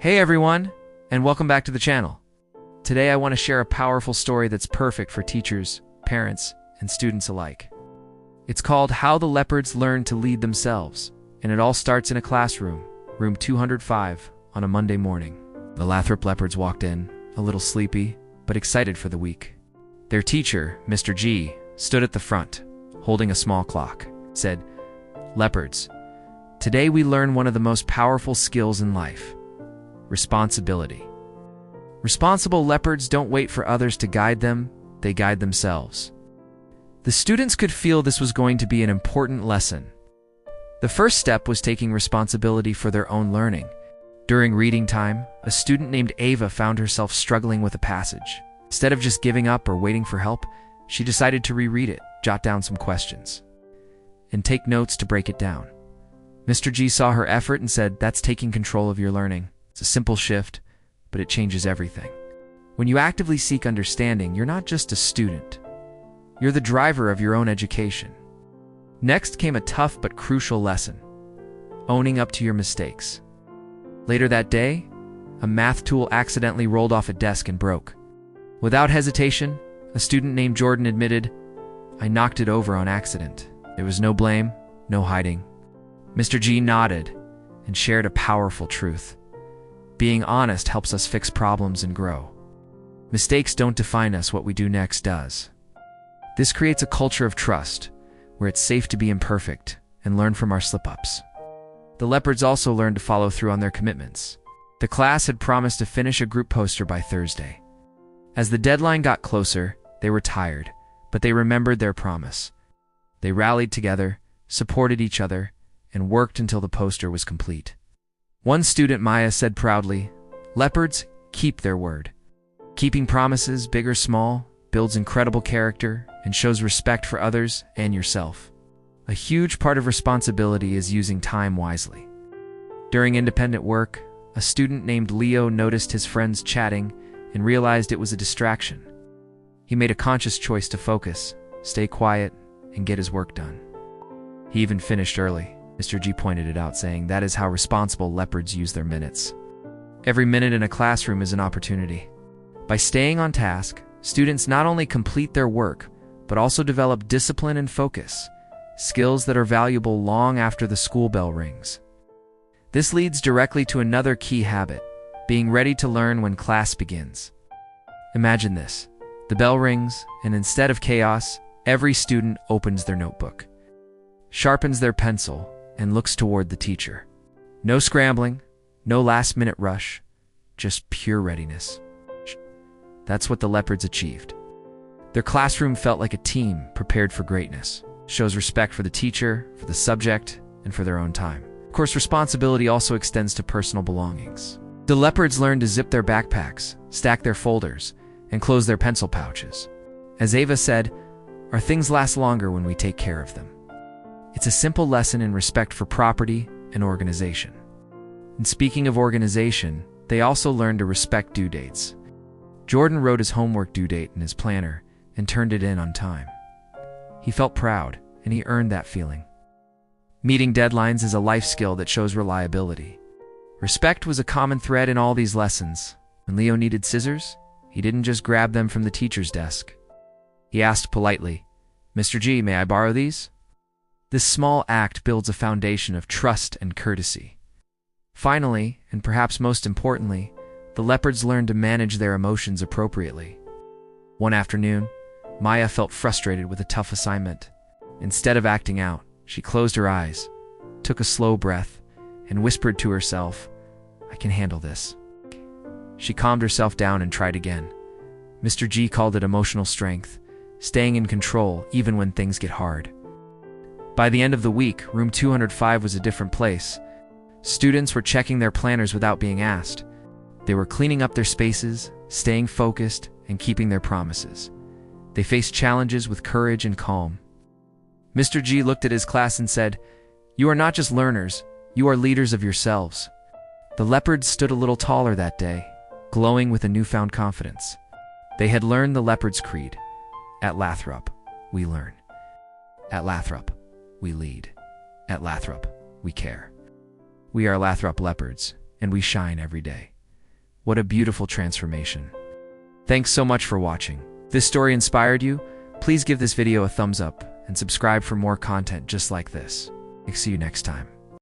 Hey everyone, and welcome back to the channel. Today I want to share a powerful story that's perfect for teachers, parents, and students alike. It's called How the Leopards Learned to Lead Themselves, and it all starts in a classroom, room 205, on a Monday morning. The Lathrop leopards walked in, a little sleepy, but excited for the week. Their teacher, Mr.G, stood at the front, holding a small clock, said, "Leopards, today we learn one of the most powerful skills in life. Responsibility. Responsible leopards don't wait for others to guide them, they guide themselves." The students could feel this was going to be an important lesson. The first step was taking responsibility for their own learning. During reading time, a student named Ava found herself struggling with a passage. Instead of just giving up or waiting for help, she decided to reread it, jot down some questions, and take notes to break it down. Mr. G saw her effort and said, "That's taking control of your learning. It's a simple shift, but it changes everything." When you actively seek understanding, you're not just a student. You're the driver of your own education. Next came a tough but crucial lesson: owning up to your mistakes. Later that day, a math tool accidentally rolled off a desk and broke. Without hesitation, a student named Jordan admitted, "I knocked it over on accident." There was no blame, no hiding. Mr. G nodded and shared a powerful truth. Being honest helps us fix problems and grow. Mistakes don't define us, what we do next does. This creates a culture of trust, where it's safe to be imperfect and learn from our slip-ups. The leopards also learned to follow through on their commitments. The class had promised to finish a group poster by Thursday. As the deadline got closer, they were tired, but they remembered their promise. They rallied together, supported each other, and worked until the poster was complete. One student, Maya, said proudly, "Leopards keep their word." Keeping promises, big or small, builds incredible character and shows respect for others and yourself. A huge part of responsibility is using time wisely. During independent work, a student named Leo noticed his friends chatting and realized it was a distraction. He made a conscious choice to focus, stay quiet, and get his work done. He even finished early. Mr. G pointed it out, saying, "That is how responsible leopards use their minutes." Every minute in a classroom is an opportunity. By staying on task, students not only complete their work, but also develop discipline and focus, skills that are valuable long after the school bell rings. This leads directly to another key habit: being ready to learn when class begins. Imagine this. The bell rings, and instead of chaos, every student opens their notebook, sharpens their pencil, and looks toward the teacher. No scrambling, no last-minute rush, just pure readiness. That's what the leopards achieved. Their classroom felt like a team prepared for greatness. Shows respect for the teacher, for the subject, and for their own time. Of course, responsibility also extends to personal belongings. The leopards learned to zip their backpacks, stack their folders, and close their pencil pouches. As Ava said, "Our things last longer when we take care of them." It's a simple lesson in respect for property and organization. And speaking of organization, they also learned to respect due dates. Jordan wrote his homework due date in his planner and turned it in on time. He felt proud, and he earned that feeling. Meeting deadlines is a life skill that shows reliability. Respect was a common thread in all these lessons. When Leo needed scissors, he didn't just grab them from the teacher's desk. He asked politely, "Mr. G, may I borrow these?" This small act builds a foundation of trust and courtesy. Finally, and perhaps most importantly, the leopards learned to manage their emotions appropriately. One afternoon, Maya felt frustrated with a tough assignment. Instead of acting out, she closed her eyes, took a slow breath, and whispered to herself, "I can handle this." She calmed herself down and tried again. Mr. G called it emotional strength, staying in control even when things get hard. By the end of the week, room 205 was a different place. Students were checking their planners without being asked. They were cleaning up their spaces, staying focused, and keeping their promises. They faced challenges with courage and calm. Mr. G looked at his class and said, "You are not just learners, you are leaders of yourselves." The leopards stood a little taller that day, glowing with a newfound confidence. They had learned the leopard's creed. At Lathrop, we learn. At Lathrop, we lead. At Lathrop, we care. We are Lathrop leopards, and we shine every day. What a beautiful transformation. Thanks so much for watching. If this story inspired you, please give this video a thumbs up and subscribe for more content just like this. I'll see you next time.